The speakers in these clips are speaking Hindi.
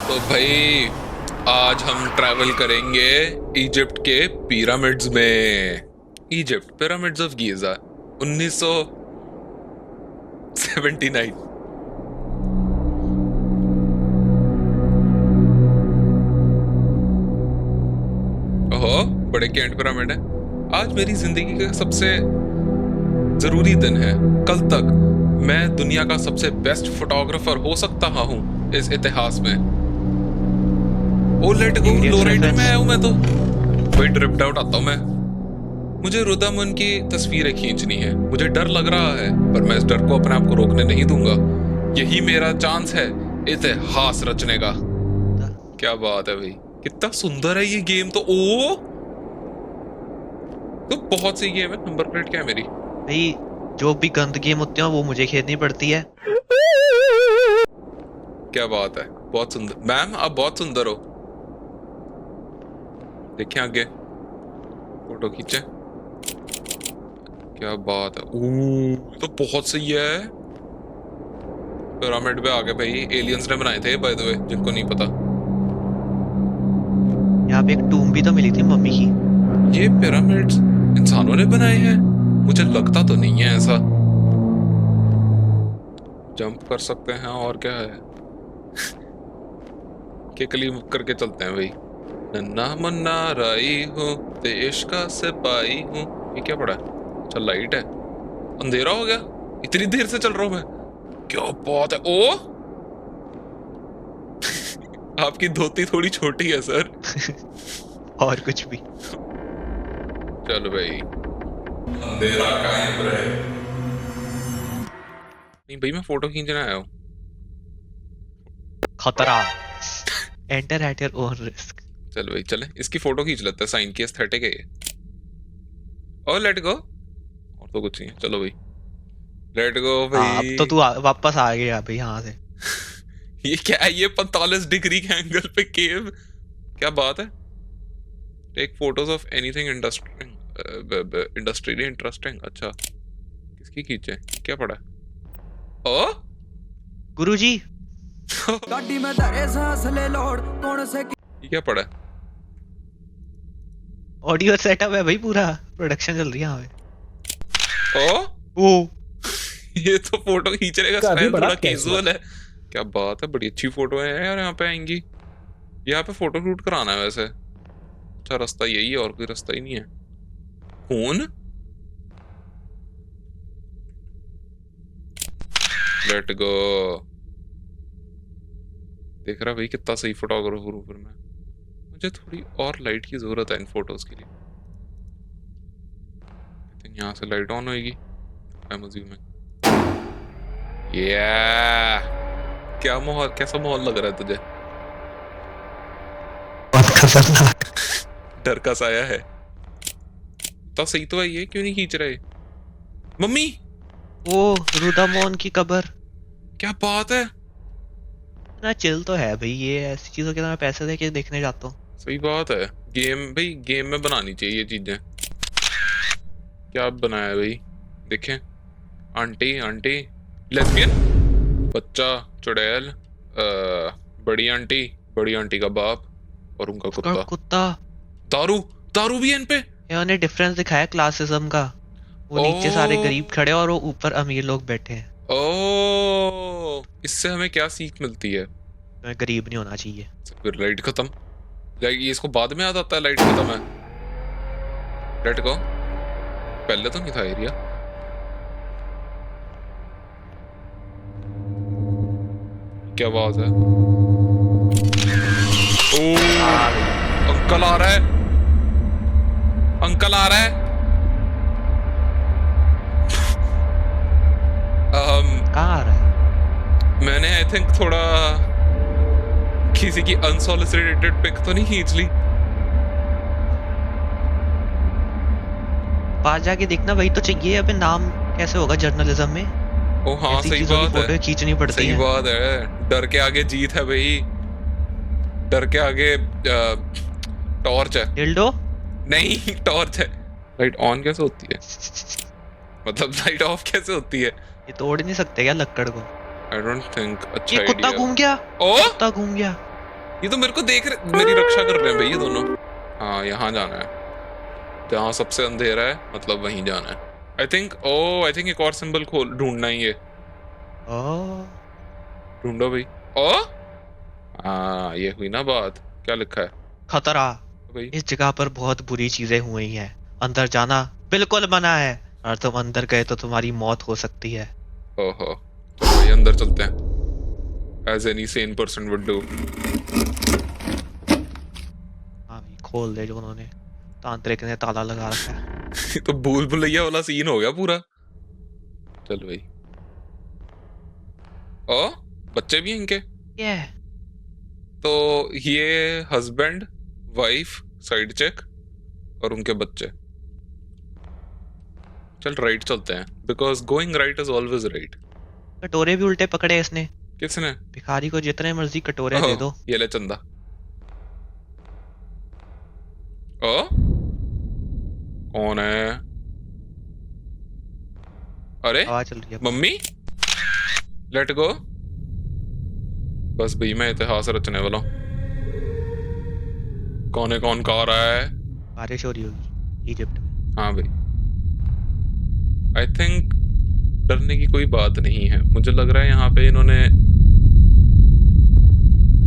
तो भाई आज हम ट्रैवल करेंगे इजिप्ट के पिरामिड्स में। Egypt pyramids of Giza 1979। ओहो, बड़े कैंट पिरामिड है। आज मेरी जिंदगी का सबसे जरूरी दिन है। कल तक मैं दुनिया का सबसे बेस्ट फोटोग्राफर हो सकता हूँ इस इतिहास में। ओ लेट गो, लो राइडर में आया हूँ मैं तो। भाई ड्रिप्ड आउट आता हूँ मैं। मुझे रुदामन की तस्वीरें खींचनी है। मुझे डर लग रहा है पर मैं इस डर को अपने आप को रोकने नहीं दूंगा। यही मेरा चांस है इतिहास रचने का। क्या बात है भाई, कितना सुंदर है ये गेम तो। ओ तो बहुत सही गेम है। नंबर प्लेट क्या है मेरी? भाई जो भी गंद गेम होते हैं वो मुझे खेलनी पड़ती है। क्या बात है, बहुत सुंदर मैम, आप बहुत सुंदर हो। देखिए आगे, फोटो खींचे। क्या बात है, तो बहुत सही है। पिरामिड पे आ गए भाई। एलियंस ने बनाए थे बाय द वे, जिनको नहीं पता। यहाँ पे एक टूम भी तो मिली थी मम्मी की। ये पिरामिड्स इंसानों ने बनाए हैं? मुझे लगता तो नहीं है ऐसा। जंप कर सकते हैं और क्या है। किकली करके चलते हैं भाई। नन्ना मन्ना राई हूँ, देश का सिपाही हूँ। ये क्या पड़ा? अच्छा लाइट है। अंधेरा हो गया, इतनी देर से चल रहा हूँ मैं। क्या बात है। ओ आपकी धोती थोड़ी छोटी है सर। और कुछ भी। चलो भाई, अंधेरा कायम रहे। नहीं भाई, मैं फोटो खींचने आया हूँ। खतरा। Enter at your own risk. चलो भाई चले, इसकी फोटो खींच लेते हैं। साइन की एस्थेटिक है ये। और लेट गो। और तो कुछ नहीं है। चलो भाई लेट गो हाँ अब तो भाई। तू वापस आ गया भाई यहाँ से। ये क्या है? ये 45 डिग्री के एंगल पे केव। क्या बात है। Take photos of anything industrially interesting. अच्छा किसकी खींचे? क्या पड़ा? ओ गुरुजी। ये क्या पड़ा? ऑडियो सेटअप है भाई, पूरा प्रोडक्शन चल रही है यहाँ पे। ओ ओ ये तो फोटो खींचने का काफी स्टाइल बड़ा थोड़ा कैसवा। कैजुअल है। क्या बात है, बड़ी अच्छी फोटो है यार। यहाँ पे आएंगी, यहाँ पे फोटो शूट कराना है वैसे। अच्छा रास्ता यही है, और कोई रास्ता ही नहीं है। खून। Let go. देख रहा भाई कितना सही फोटोग्राफर हूँ फिर मैं। मुझे थोड़ी और लाइट की जरूरत है इन फोटोज के लिए। यहाँ से लाइट ऑन होएगी आई एम अज्यूमिंग। क्या माहौल, कैसा माहौल लग रहा है तुझे? बहुत खतरनाक। डर का साया है। तो सही तो है ये, क्यों नहीं खींच रहे? मम्मी। ओ रुदामोन की कब्र। क्या बात है। ना चिल तो है भाई, ये ऐसी चीजों के तो मैं पैसे दे के देखने जाता हूँ। सही बात है। गेम भाई, गेम में बनानी चाहिए ये चीजें। क्या बनाया है भाई? देखें। आंटी आंटी लेस्बियन, बच्चा चुड़ैल, बड़ी आंटी का बाप और उनका कुत्ता। कुत्ता। दारू, दारू भी है इन पे। इन्होंने डिफरेंस दिखाया क्लासिज्म का। वो नीचे सारे गरीब खड़े और वो ऊपर अमीर लोग बैठे हैं। ओ इससे हमें क्या सीख मिलती है? तुम्हें गरीब नहीं होना चाहिए। फिर लाइट खत्म। लाइट, ये इसको बाद में याद आता है लाइट खत्म है। Let go. पहले तो नहीं था एरिया। क्या आवाज है? ओ अंकल आ रहा है, अंकल आ रहा है। कहाँ आ रहा है? मैंने आई थिंक थोड़ा किसी की अनसॉलिसिटेड पिक तो नहीं खींच ली? पास जाके देखना, वही तो चाहिए। अबे नाम कैसे होगा जर्नलिज्म में? ओ हाँ ऐसी सही चीजों की बात फोटो है, खींचनी पड़ती सही है। बात है। डर के आगे जीत है भाई। डर के आगे टॉर्च है। डिल्डो? नहीं टॉर्च है। लाइट ऑन कैसे होती है? मतलब लाइट ऑफ कैसे होती है? ये तोड़ नहीं सकते क्या लक्कड़ को? I don't think. अच्छा ये कुत्ता आइडिया। घूम गया। ओ कुत्ता घूम गया। ये तो मेरे को देख रहे, मेरी रक्षा कर रहे हैं भाई ये दोनों। हाँ यहाँ जाना है, जहाँ सबसे अंधेरा है, मतलब वहीं जाना है। आई थिंक एक और सिंबल खोल ढूंढना ही है। ओह, ढूंढो भाई। ओ हाँ ये हुई ना बात। क्या लिखा है खतरा। भाई? इस जगह पर बहुत बुरी चीजें हुई हैं। अंदर जाना बिल्कुल मना है। और तुम अंदर गए तो तुम्हारी मौत हो सकती है। ओहो, तो भाई अंदर चलते हैं, as any sane person would do. हाँ भाई, खोल दे जो उन्होंने, तांत्रिक ने ताला लगा रखा है। तो भूल भुलैया वाला सीन हो गया पूरा। चल भाई। ओ बच्चे भी हैं इनके। ये तो ये हस्बैंड, वाइफ, साइड चेक और उनके बच्चे। चल राइट चलते हैं, because going right is always right. कटोरे भी उल्टे पकड़े इसने। किसने? भिखारी को जितने मर्जी कटोरे दे दो। ये ले चंदा। ओ कौन है? अरे हवा चल रही है। Mummy, let go. बस भाई मैं इतिहास रचने वाला हूँ। कौन है, कौन कहा रहा है? बारिश हो रही होगी इजिप्ट में। हाँ भाई, आई थिंक डरने की कोई बात नहीं है। मुझे लग रहा है यहाँ पे इन्होंने,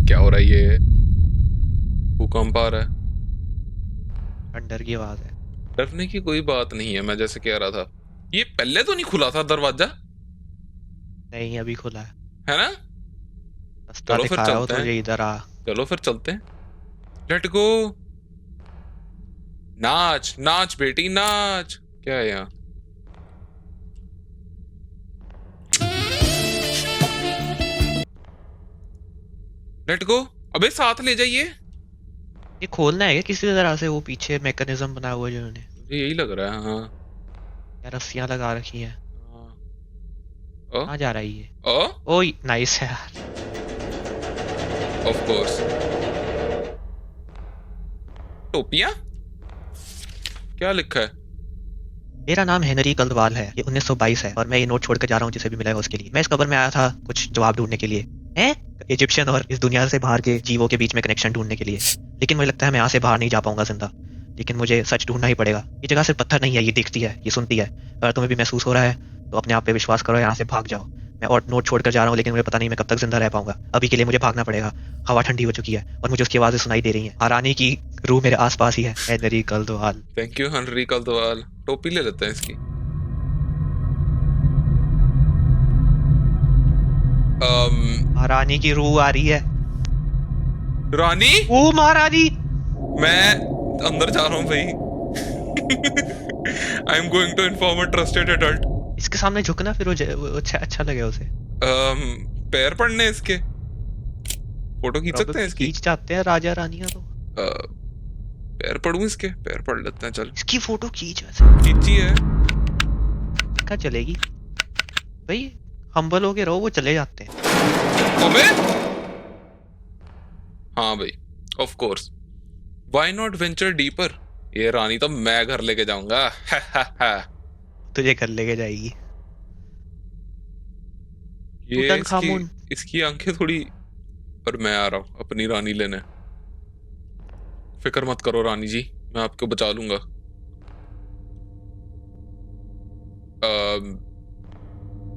क्या हो रहा है ये? भूकंप आ रहा है। अंडर की आवाज है। डरने की कोई बात नहीं है, मैं जैसे कह रहा था। ये पहले तो नहीं खुला था दरवाजा, नहीं अभी खुला है। है ना? रास्ता चलो फिर दिखा रहा हो चलते तुझे, हैं। इधर आ। चलो फिर चलते हैं, लेट गो। नाच नाच बेटी नाच। क्या है यहाँ? Let go. अबे साथ ले जाइए। ये खोलना है क्या किसी तरह से? वो पीछे मैकेनिज्म बना हुआ है जिन्होंने, मुझे यही लग रहा है। हाँ या रस्सियां लगा रखी हैं। हाँ। ओ कहाँ जा रही है? ओ ओह नाइस है यार। Of course. टोपियां? क्या लिखा है? मेरा नाम हेनरी कल्दवाल है। ये 1922 है और मैं ये नोट छोड़ कर जा रहा हूँ जिसे भी मिला है उसके लिए। मैं इस कब्र में आया था कुछ जवाब ढूंढने के लिए, हैं इजिप्शियन और इस दुनिया से बाहर के जीवों के बीच में कनेक्शन ढूंढने के लिए। लेकिन मुझे लगता है मैं यहाँ से बाहर नहीं जा पाऊंगा जिंदा। लेकिन मुझे सच ढूंढना ही पड़ेगा। ये जगह सिर्फ पत्थर नहीं है, ये दिखती है, ये सुनती है। अगर तुम्हें भी महसूस हो रहा है तो अपने आप पे विश्वास करो, यहाँ से भाग जाओ। मैं और नोट छोड़कर जा रहा हूँ, लेकिन मुझे पता नहीं मैं कब तक जिंदा रह पाऊंगा। अभी के लिए मुझे भागना पड़ेगा। हवा ठंडी हो चुकी है और मुझे उसकी आवाजें सुनाई दे रही हैं। आरानी की रूह मेरे आसपास ही है। Henry Caldwell. Thank you Henry Caldwell. टोपी ले लेते हैं इसकी। महारानी की रूह आ रही है। रानी, ओ महारानी। मैं अंदर जा रहा हूँ भाई। I am going to inform a trusted adult. इसके सामने झुकना फिर वो अच्छा लगे उसे। पैर पड़ने इसके, फोटो खींच सकते हैं इसकी? खींच जाते हैं राजा रानियां तो। पैर पड़ूं इसके? पैर पड़ लेते हैं। चल इसकी फोटो खींच वैसे। खींची है। क्या चलेगी भाई, हम्बल होके रहो, वो चले जाते हैं। अबे हाँ भाई, of course, why not venture deeper. ये रानी तो मैं घर लेके जाऊंगा। तुझे घर लेके जाएगी। ये टूटनखामुन। इसकी आंखें थोड़ी, पर मैं आ रहा हूँ अपनी रानी लेने। फिक्र मत करो रानी जी, मैं आपको बचा लूंगा।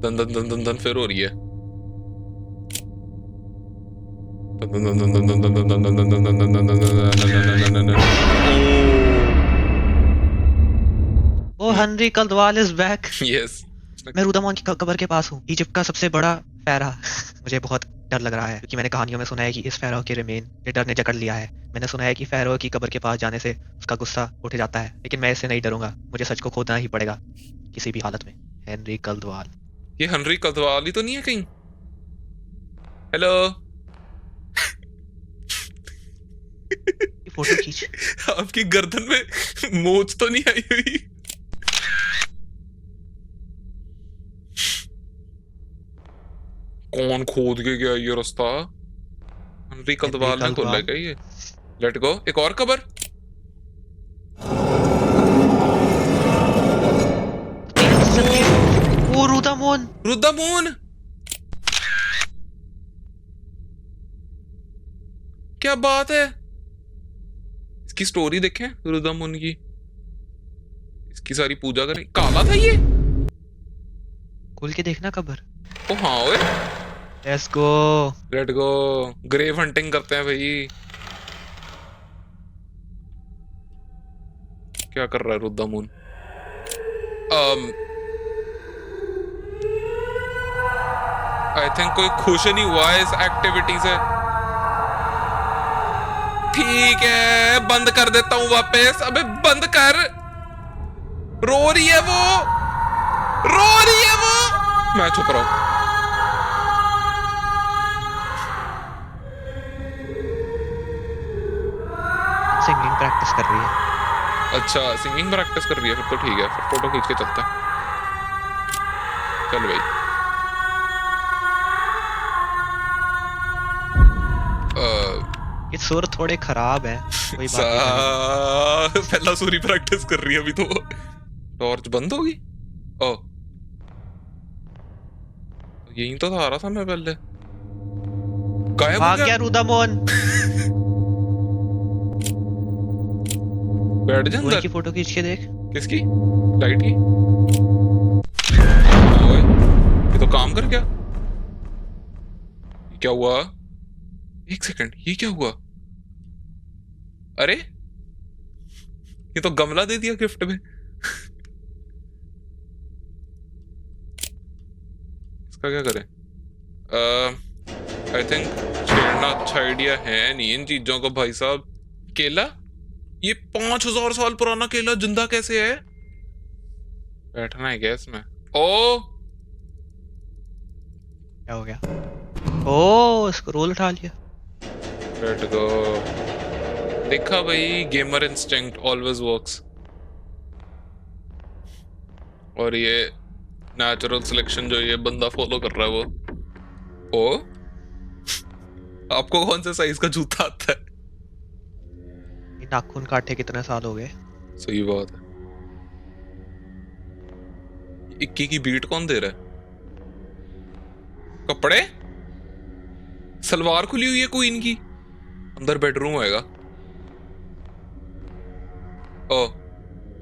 दन दन दन दन दन फिर हो रही है। Oh Henry Caldwell is back. Yes. मैं रुदामोन की कब्र के पास हूँ, इजिप्ट का सबसे बड़ा फेरा। मुझे बहुत डर लग रहा है क्योंकि मैंने कहानियों में सुना है कि इस फेरो के रिमेन के डर ने जकड़ लिया है। मैंने सुना है कि फेरो की कब्र के पास जाने से उसका गुस्सा उठ जाता है, लेकिन मैं इससे नहीं डरूंगा। मुझे सच को खोदना ही पड़ेगा किसी भी हालत में। हेनरी कल्दवाल। ये हेनरी कल्दवाल ही तो नहीं है कहीं? हेलो। ये फोटो खींच। आपकी गर्दन में मोच तो नहीं आई हुई? कौन खोद के गया ये रास्ता? हेनरी कल्दवाल ने खोला है क्या ये? Let go. एक और कब्र। ओ रुदामोन। रुद्रमून। क्या बात है, इसकी स्टोरी देखें रुद्रमुन की, इसकी सारी पूजा करें। काला था ये, खोल के देखना कबर। ओ हाँ ओए, let's go. Let go, grave hunting करते हैं भाई। क्या कर रहा है रुद्रमुन? आई थिंक कोई खुश नहीं हुआ है इस एक्टिविटी से। ठीक है, बंद कर देता हूं वापस। अबे बंद कर, रो रही है वो, रो रही है वो। मैं चुप रहा हूं। सिंगिंग प्रैक्टिस कर रही है। अच्छा सिंगिंग प्रैक्टिस कर रही है, फिर तो ठीक है, फिर फोटो खींच के चलते हैं। चल भाई। ये सुर थोड़े खराब है, कोई बात नहीं। पहला सूरी प्रैक्टिस कर रही है अभी तो। टॉर्च बंद होगी। ओ यही तो था, आ रहा था मैं पहले। गायब हो भाग गया। गया रुद्रमुन। बैठ जा वही अंदर। की फोटो खींच के देख। किसकी? लाइट की? हाँ ओए, ये तो काम कर गया। ये क्या हुआ? एक सेकंड, ये क्या हुआ? अरे ये तो गमला दे दिया गिफ्ट में। इसका क्या करें? आई थिंक छेड़ना अच्छा आइडिया है नहीं इन चीजों को भाई साहब। केला, ये 5000 साल पुराना केला जिंदा कैसे है? बैठना है क्या इसमें? ओ क्या हो गया? ओ स्क्रोल उठा लिया। Let go. देखा भाई, गेमर इंस्टिंक्ट ऑलवेज वर्क्स। और ये नेचुरल सिलेक्शन जो ये बंदा फॉलो कर रहा है वो। ओ आपको कौन से साइज का जूता आता है? ये नाखून काटे कितने साल हो गए। सही बात है। 21 की बीट कौन दे रहा है? कपड़े, सलवार खुली हुई है क्वीन की। अंदर बेडरूम होएगा। ओ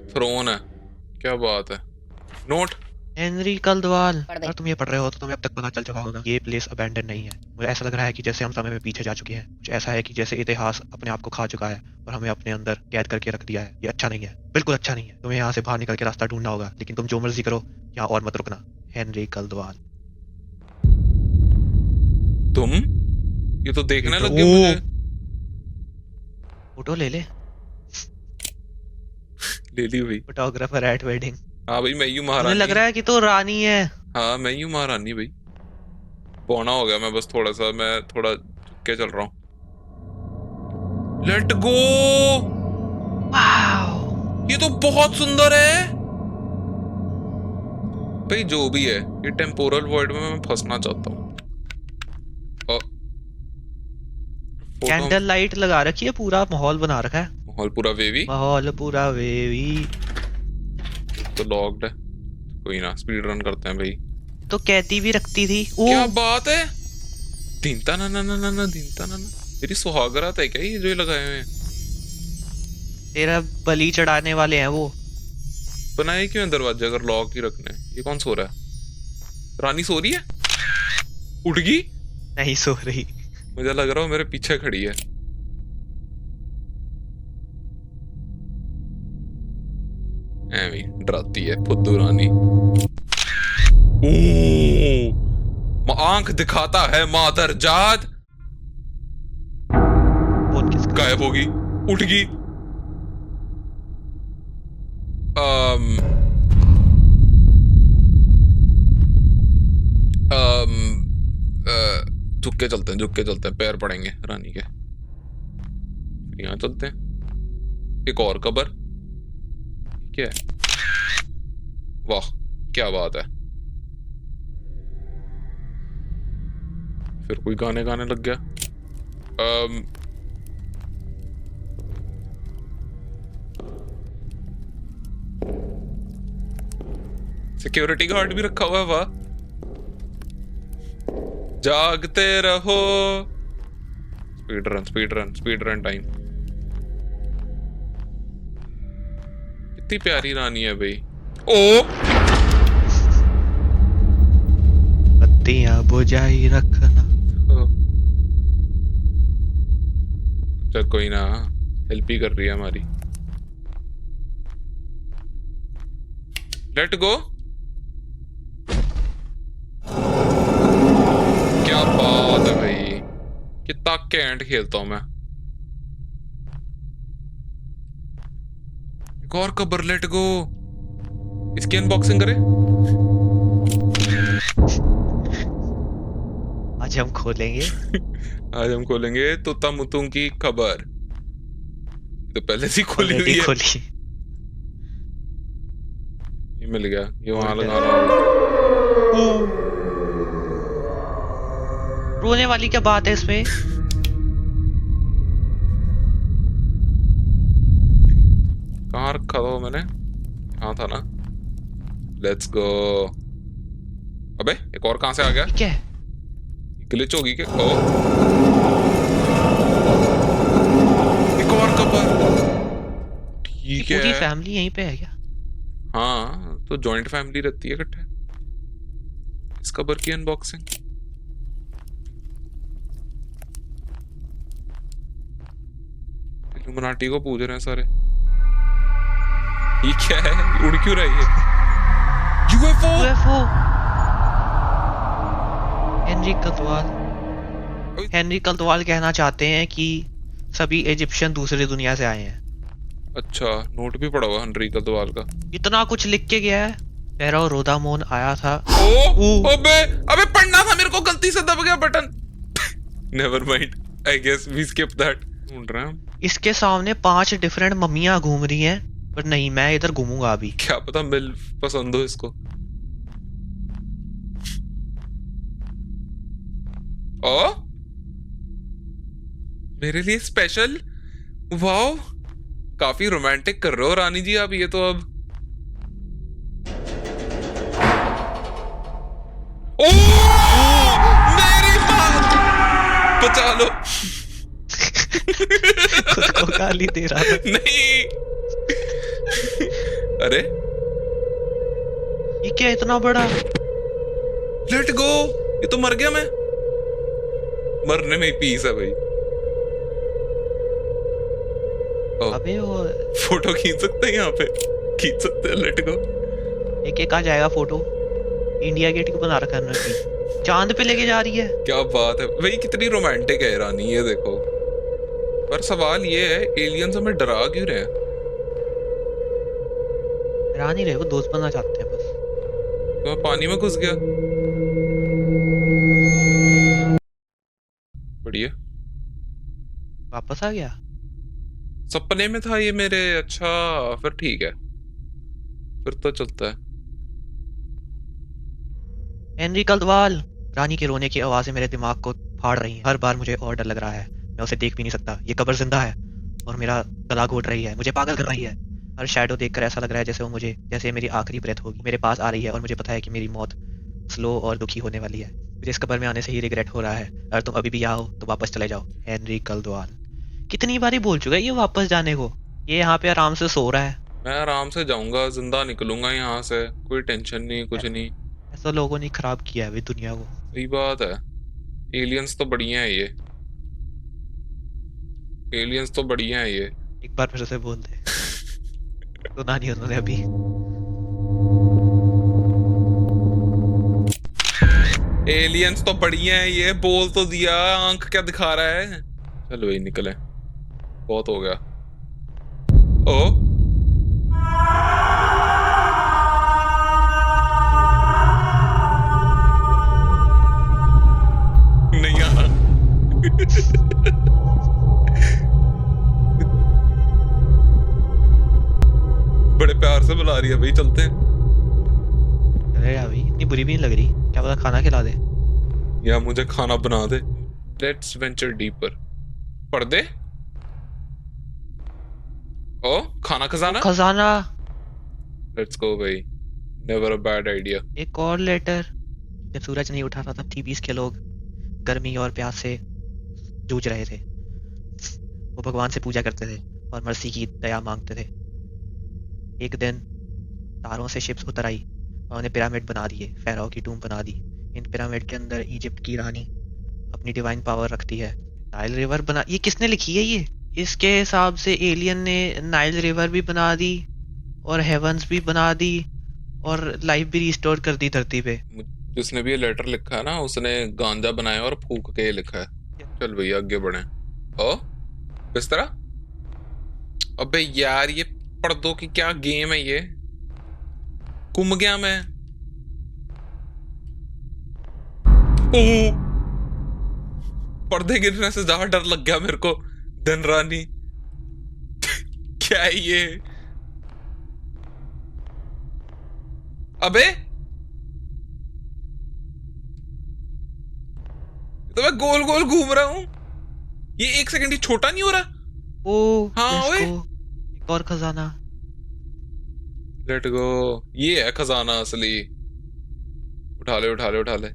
थ्रोन है, क्या बात है। Note, Henry Caldwell. अगर तुम ये पढ़ रहे हो तो तुम्हें अब तक पता चल चुका होगा ये प्लेस अबैंडन नहीं है। मुझे ऐसा लग रहा है कि जैसे हम समय में पीछे जा चुके हैं। कुछ ऐसा है कि जैसे इतिहास अपने आप को खा चुका है और हमें अपने अंदर कैद करके रख दिया है। ये अच्छा नहीं है, बिल्कुल अच्छा नहीं है। तुम्हें यहाँ से बाहर निकल के रास्ता ढूंढना होगा, लेकिन तुम जो मर्जी करो यहाँ और मत रुकना। हेनरी कल्दवाल। तुम ये तो देखने ये लग तो- गए मुझे। फोटो ले ले। ले ली भाई। Photographer at wedding. हाँ भाई, मैं यूं मुझे महारानी। लग रहा है कि तो रानी है। हाँ मैं यूं महारानी भाई। पौना हो गया मैं, बस थोड़ा सा मैं थोड़ा झुक के चल रहा हूँ। Let go. वाओ, ये तो बहुत सुंदर है भाई। जो भी है ये टेम्पोरल वर्ल्ड में मैं फंसना चाहता हूँ। कैंडल लाइट लगा रखी है, पूरा माहौल बना रखा है। माहौल पूरा वेवी, माहौल पूरा वेवी। तो लॉक्ड है। कोई ना, स्पीड रन करते हैं भाई। तो कहती भी रखती थी। ओ क्या बात है। दीनता ना ना ना ना ना, दीनता ना ना। तेरी सुहागरात है क्या ये जो ये लगाए हुए हैं? तेरा बलि चढ़ाने वाले हैं वो। बनाए क्यों हैं दरवाजे अगर लॉक ही रखने हैं? ये कौन सो रहा है? रानी सो रही है? उठ गई? नहीं सो रही। मुझे लग रहा है मेरे पीछे खड़ी है। ऐवी डराती है फुद्दू रानी। आंख दिखाता है मादर जात। फोन किसका? गायब होगी, उठ गई। झुक के चलते हैं, झुक के चलते हैं, पैर पड़ेंगे रानी के। यहाँ चलते हैं। एक और कबर। क्या है? वाह क्या बात है। फिर कोई गाने गाने लग गया। सिक्योरिटी गार्ड भी रखा हुआ है। वाह, जागते रहो स्पीड रन टाइम। कितनी प्यारी रानी है भाई। ओ बत्तियां बुझाई रखना। चल कोई ना, हेल्प ही कर रही है हमारी। Let go. क्या बात है भाई, कितना कैंट खेलता हूं मैं। एक और कबर, लेट गो। इसकी अनबॉक्सिंग करें। आज हम खोलेंगे। आज हम खोलेंगे तोता मुतुंग की खबर। तो पहले से ही खोली ऑलरेडी हुई है। खोली। ये मिल गया, ये वहां गोल्डन। लगा रहा हूँ। रोने वाली क्या बात है इसमें? कहाँ रखा था वो मैंने? हाँ था ना। Let's go. अबे एक और कहाँ से आ गया? ठीक है। ग्लिच होगी क्या? ओ एक और कबर। ये ठीक पूरी है। फैमिली यहीं पे है क्या? हाँ तो जॉइंट फैमिली रहती है इकट्ठे। इस कबर की अनबॉक्सिंग। इल्यूमिनाटी को पूछ रहे हैं सारे। ये क्या है? उड़ क्यों रही है? यूएफओ। यूएफओ। हेनरी कल्तवाल। हेनरी कल्तवाल कहना चाहते हैं कि सभी इजिप्शियन दूसरी दुनिया से आए हैं। अच्छा, नोट भी पड़ा हुआ हेनरी कल्तवाल का। इतना कुछ लिख के गया है। फेरो रोदामोन आया था। ओ अबे अबे पढ़ना था मेरे को, गलती से दब गया button. Never mind, I guess we skip that. ढूंढ रहे हैं हम। इसके सामने 5 डिफरेंट मम्मियां घूम रही हैं, पर नहीं, मैं इधर घूमूंगा अभी। क्या पता मिल पसंद हो इसको। ओ मेरे लिए स्पेशल। वाओ, काफी रोमांटिक कर रहे हो रानी जी आप ये तो। अब ओ मेरी बात बचा लो। खुद को गाली दे रहा था। नहीं। अरे ये क्या इतना बड़ा? Let go. ये तो मर गया मैं। मरने में ही पीस है भाई। अबे वो फोटो खींच सकते हैं यहाँ पे, खींच सकते हैं। Let go. एक एक आ जाएगा फोटो। इंडिया गेट क्यों बना रखा है इन्होंने? चांद पे लेके जा रही है। क्या बात है भाई, कितनी रोमांटिक है रानी ये देखो। पर सवाल ये है, एलियंस हमें डरा क्यों रहे हैं? डरा नहीं रहे, वो दोस्त बनना चाहते हैं बस। तो मैं पानी में घुस गया। बढ़िया। वापस आ गया। सपने में था ये मेरे। अच्छा फिर ठीक है, फिर तो चलता है। हेनरी कल्तवाल। रानी के रोने की आवाजें मेरे दिमाग को फाड़ रही हैं। हर बार मुझे और डर लग रहा है। मैं उसे देख भी नहीं सकता। ये कब्र जिंदा है और मेरा गला घोट रही है, मुझे पागल कर रही है। हर शैडो देखकर ऐसा लग रहा है जैसे वो मुझे, जैसे मेरी आखिरी ब्रेथ होगी, मेरे पास आ रही है और मुझे पता है कि मेरी मौत स्लो और दुखी होने वाली है। मुझे इस कब्र में आने से ही रिग्रेट हो रहा है। अगर तुम अभी भी आओ तो वापस चले जाओ। हेनरी कल्तवाल। कितनी बारी बोल चुका है ये वापस जाने को। ये यहाँ पे आराम से सो रहा है। मैं आराम से जाऊंगा, जिंदा निकलूंगा यहाँ से, कोई टेंशन नहीं, कुछ नहीं। ऐसा लोगों ने खराब किया है दुनिया को। सही बात है। एलियंस तो बढ़िया है ये। एलियंस तो बढ़िया है ये। एक बार फिर से बोल दे। सुना नहीं उन्होंने अभी। एलियंस तो बढ़िया है ये, बोल तो दिया, आंख क्या दिखा रहा है। चलो भाई निकले, बहुत हो गया। ओ नहीं आना। बड़े प्यार से बुला रही है भाई, चलते हैं। अरे अभी इतनी बुरी भी नहीं लग रही, क्या पता खाना खिला दे। या मुझे खाना बना दे। Let's venture deeper. पढ़ दे। ओ खाना खजाना। खजाना। लेट्स गो भाई, नेवर अ बैड आइडिया। एक और लेटर। जब सूरज नहीं उठा था तब 20 के लोग गर्मी और प्यास से जूझ रहे थे। वो भगवान से पूजा करते थे और मर्सी की दया मांगते थे। एक दिन तारों से शिप्स उतर आई और उन्होंने पिरामिड बना दिए, फ़ाराओ की टूम बना दी। इन पिरामिड के अंदर इजिप्ट की रानी अपनी डिवाइन पावर रखती है। नाइल रिवर बना, ये किसने लिखी है ये? इसके हिसाब से एलियन ने नाइल रिवर भी बना दी और हेवंस भी बना दी और लाइफ भी रिस्टोर कर दी धरती पे। जिसने भी ये लेटर लिखा है ना, उसने गांजा बनाया और फूक के लिखा है। चल भैया आगे बढ़े। ओ बिस्तरा। अबे यार ये पर्दों की क्या गेम है ये? गुम गया मैं। ओ पर्दे गिरने से ज्यादा डर लग गया मेरे को। धन रानी क्या है ये? अबे तो मैं गोल गोल घूम रहा हूं। ये एक सेकंड ही छोटा नहीं हो रहा। ओ हाँ ओए, एक और खजाना। Let go. ये है खजाना असली। उठा ले उठा ले उठा ले।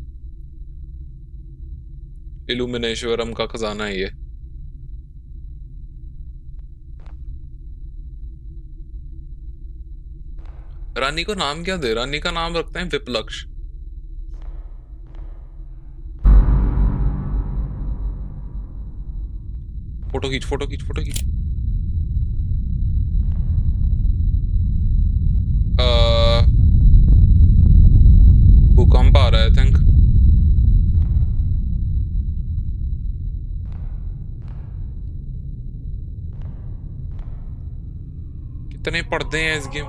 इल्यूमिनेश्वरम का खजाना है ये। रानी को नाम क्या दे? रानी का नाम रखते हैं विपलक्ष। फोटो खींच फोटो खींच फोटो खींच। भूकंप आ रहा है आई थिंक। कितने पर्दे हैं इस गेम?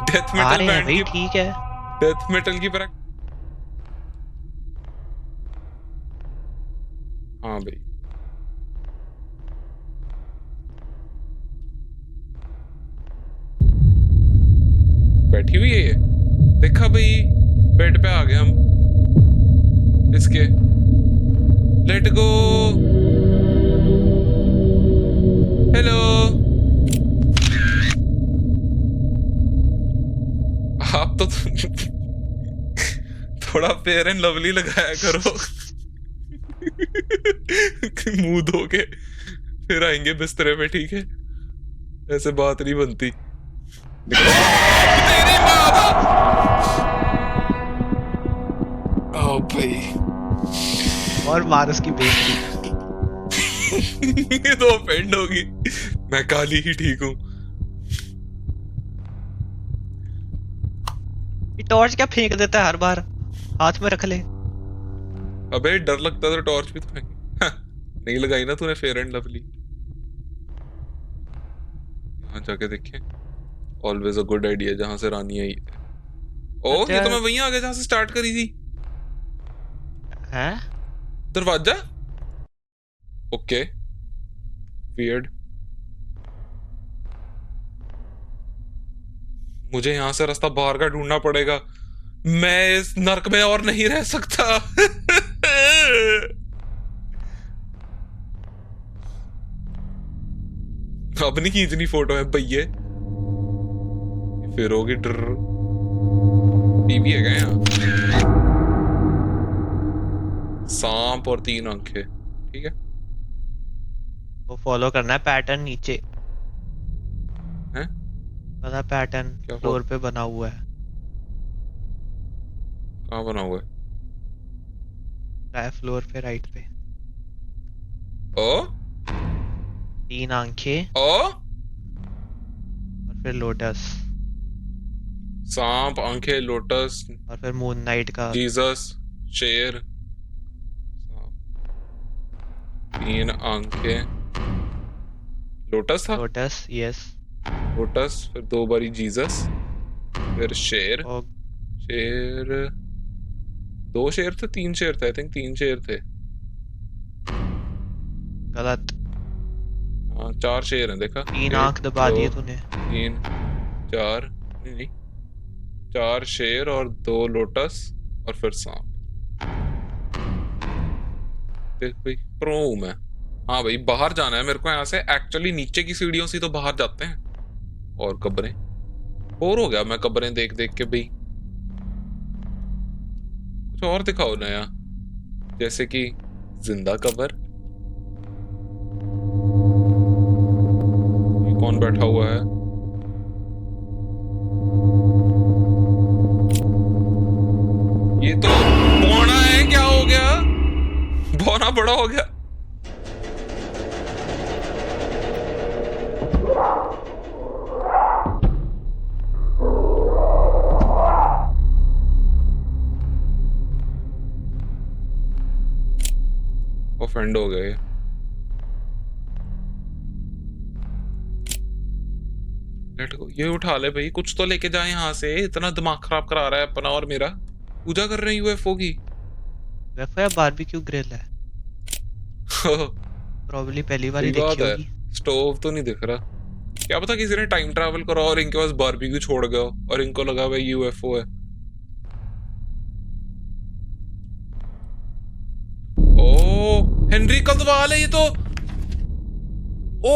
डेथ आ मेटल रहे हैं बैंड भाई, की। ठीक है। डेथ मेटल की प्रैक्टिस। हाँ भाई। बैठी हुई है ये। देखा भाई, बेड पे आ गए हम इसके। Let go. हेलो। आप तो थोड़ा फेयर एंड लवली लगाया करो। मुंह धो के फिर आएंगे बिस्तरे पे, ठीक है? ऐसे बात नहीं बनती। तेरी माँ। ओ भाई। और मार उसकी बेइज्जती। ये तो ऑफेंड होगी। मैं काली ही ठीक हूँ। ये टॉर्च क्या फेंक देता है हर बार? हाथ में रख ले। अबे डर लगता तो टॉर्च भी तो फेंक। हाँ, नहीं लगाई ना तूने फेयर एंड लवली। यहाँ जाके देखें। Always a good idea. जहां से रानी आई। ओ ये तो मैं वहीं आ गया जहां से स्टार्ट करी थी। हैं? दरवाजा। Okay weird. मुझे यहां से रास्ता बाहर का ढूंढना पड़ेगा। मैं इस नर्क में और नहीं रह सकता। अब नहीं खींचनी फोटो है भैये। फिर होगी डर। टीवी है क्या यहाँ? सांप और 3 आंखें, ठीक है। वो फॉलो करना है पैटर्न नीचे। हैं? पता पैटर्न क्या फ्लोर पे बना हुआ है। कहाँ बना हुआ राइट फ्लोर पे, राइट पे। है? 3 आंखें ओ और फिर लोटस सांप, आंखें, लोटस, और फिर मून नाइट का। जीसस, शेर, 3 आंखें, लोटस था। Lotus, yes. लोटस, फिर 2 बारी जीसस, फिर शेर। और शेर 2 शेर थे, 3 शेर थे आई थिंक। 3 शेर थे। गलत। हाँ 4 शेर हैं देखा। 3 1, आंख दबा 2, दिए तूने। 3, 4 नहीं 4 शेर और 2 लोटस और फिर सांप। देख भाई प्रो हूं मैं। हाँ भाई बाहर जाना है मेरे को यहाँ से। एक्चुअली नीचे की सीढ़ियों से तो बाहर जाते हैं। और कब्रें, बोर हो गया मैं कब्रें देख देख के भाई। कुछ और दिखाओ नया, जैसे कि जिंदा कब्र। ये कौन बैठा हुआ है? ये तो बौना है, क्या हो गया? बौना बड़ा हो गया। ऑफेंड हो गए। लेट गो, ये उठा ले भाई, कुछ तो लेके जाए यहाँ से। इतना दिमाग खराब करा रहा है अपना और मेरा। पूजा कर रहे हैं यूएफओ की। यूएफओ या बारबेक्यू ग्रिल है, प्रॉब्ली पहली बार ही सही बात देखी है, होगी। स्टोव तो नहीं दिख रहा। क्या पता किसी ने टाइम ट्रैवल करा और इनके पास बारबेक्यू छोड़ गया हो और इनको लगा भाई यूएफओ है। ओ हेनरी कल्दवाल है ये तो। ओ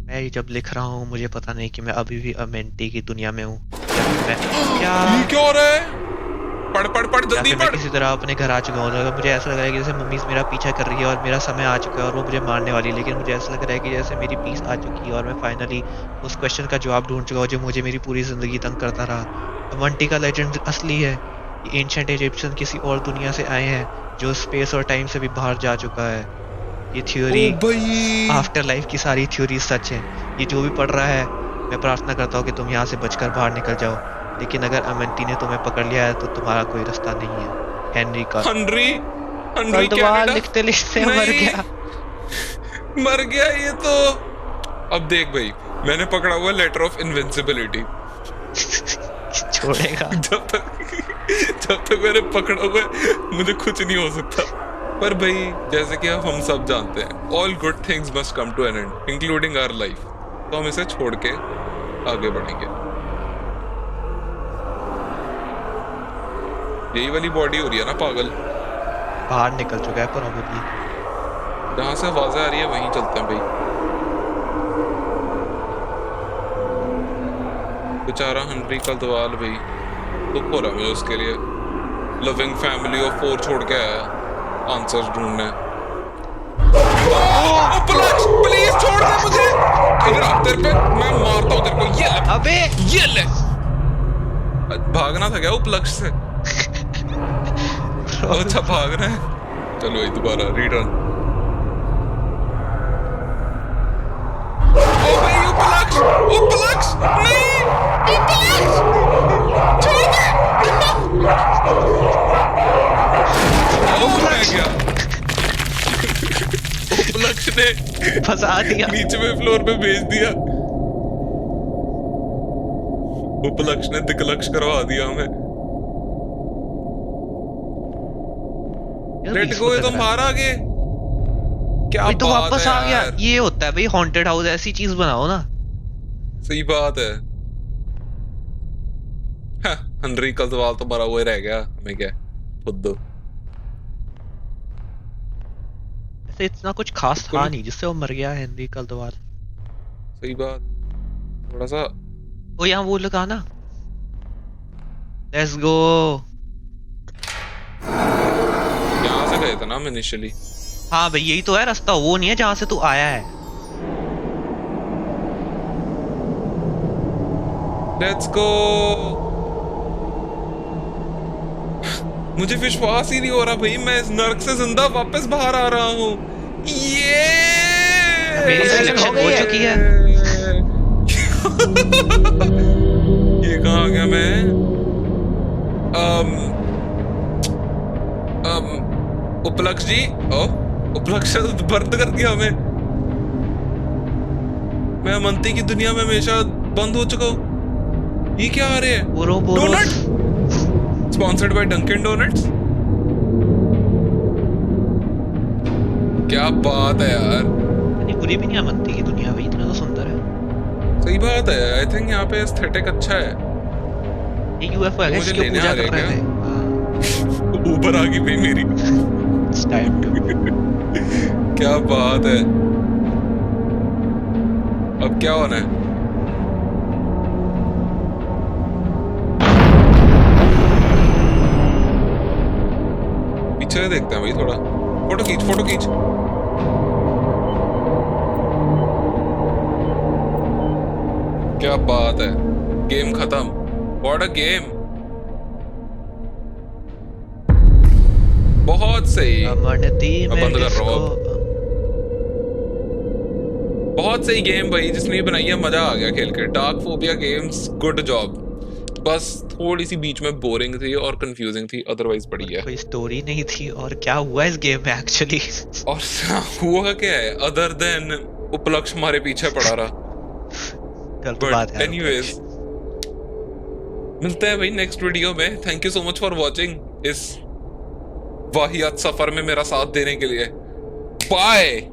मैं ही जब लिख रहा हूँ मुझे पता नहीं कि मैं अभी भी अमेंटी की दुनिया में हूँ, मैं क्या ये क्या हो रहा है? पढ़ पढ़ पढ़ या जल्दी फिर मैं पढ़। किसी तरह अपने घर आ चुका हूँ। मुझे ऐसा लग रहा है कि जैसे मम्मी मेरा पीछा कर रही है और मेरा समय आ चुका है और वो मुझे मारने वाली है, लेकिन मुझे ऐसा लग रहा है कि जैसे मेरी पीस आ चुकी है और मैं फाइनली उस क्वेश्चन का जवाब ढूंढ चुका हूँ जो मुझे मेरी पूरी जिंदगी तंग करता रहा। अमंटी का लेजेंड असली है कि एंशिएंट इजिप्शियन किसी और दुनिया से आए हैं जो स्पेस और टाइम से भी बाहर जा चुका है। ये थ्योरी, ओ भाई, आफ्टर लाइफ की सारी थ्योरी सच है। ये जो भी पढ़ रहा है, मैं प्रार्थना करता हूँ कि तुम यहाँ से बचकर बाहर निकल जाओ, लेकिन अगर अमेंटी ने तुम्हें पकड़ लिया है तो तुम्हारा कोई रास्ता नहीं है। हेनरी का हेनरी कल्दवाल कनाडा लिखते लिखते मर नहीं, गया। मर गया ये तो। अब देख भाई, मैंने पकड़ा हुआ लेटर ऑफ इनविंसिबिलिटी। छोड़ेगा जब तक मैंने पकड़ा हुआ है मुझे कुछ नहीं हो सकता। पर भाई जैसे कि अब हम सब जानते हैं, all good things must come to an end including our life. तो हम इसे छोड़ के आगे बढ़ेंगे। यही वाली बॉडी हो रही है ना पागल? बाहर निकल चुका है प्रोबेबली। जहां से आवाजें आ रही है वहीं चलते हैं भाई। बेचारा हेनरी कल्दवाल भाई, दुख हो रहा है मुझे उसके लिए। लविंग फैमिली ऑफ 4 छोड़ के आया आंसर्स ढूंढने। प्लीज छोड़ दे मुझे। इधर आ, तेरे पे मैं मारता हूँ तेरे को। ये ले, अबे ये ले। भागना था क्या उपलक्ष्य से? अच्छा भाग रहे हैं, चलो ये दोबारा रीरन। ओ भाई उपलक्ष्य, उपलक्ष्य नहीं, उपलक्ष्य छोड़ दे। ओ मैं गया। उपलक्ष्य ने फंसा दिया। नीचे में फ्लोर पे भेज दिया। उपलक्ष्य ने दिक्लक्ष्य करवा दिया हमें। लेट गो, ये तो मार आगे। क्या भाई तो बात वापस है आ गया। यार। ये होता है भाई हॉन्टेड हाउस, ऐसी चीज बनाओ ना। सही बात है। हेनरी कल्दवाल तो मरा हुआ ही रह गया, हमें क्या खुद दो। ऐसे इतना कुछ खास था नहीं जिससे वो मर गया हेनरी कल्दवाल। सही बात, थोड़ा सा वो यहाँ वो लगा ना, लेट्स गो। यहाँ से गए थे ना हम इनिशियली। हाँ भाई यही तो है रास्ता, वो नहीं है जहां से तू आया है। Let's go. मुझे विश्वास ही नहीं हो रहा भाई, मैं इस नर्क से जिंदा वापस बाहर आ रहा हूँ। ये मेरी सिलेक्शन हो चुकी है। ये कहाँ आ गया मैं? उपलक्ष्य जी, ओ उपलक्ष्य बंद कर दिया हमें। मैं अमंती की दुनिया में हमेशा बंद हो चुका हूँ। ये क्या आ रहे हैं? Donut sponsored by Dunkin Donuts. क्या बात है यार। इतनी बुरी भी नहीं अमंती की दुनिया भाई, इतना तो सुंदर है। सही बात है। आई थिंक यहाँ पे एस्थेटिक अच्छा है। ये यूएफओ है, मुझे इसकी लेने पूजा आ रहे कर रहे थे। ऊपर आ गई भाई मेरी। It's time to क्या बात है। अब क्या होना है? पीछे से देखते हैं भाई थोड़ा। फोटो खींच, फोटो खींच। क्या बात है, गेम खत्म। What a game. बहुत सही। अमनती अब में बंद कर रहा हूँ इसको अब। बहुत सही गेम भाई, जिसने भी बनाई है मजा आ गया खेल के। Dark phobia games, good job. बस थोड़ी सी बीच में बोरिंग थी और कंफ्यूजिंग थी, अदरवाइज और बढ़िया है। कोई स्टोरी नहीं थी। और क्या हुआ इस गेम में एक्चुअली? और हुआ क्या है अदर देन उपलक्ष हमारे पीछे पड़ा रहा। गलत बात बट है एनीवेज, मिलते हैं भाई नेक्स्ट वीडियो में। Thank you so much for watching इस वाहियात सफर में मेरा साथ देने के लिए। बाय।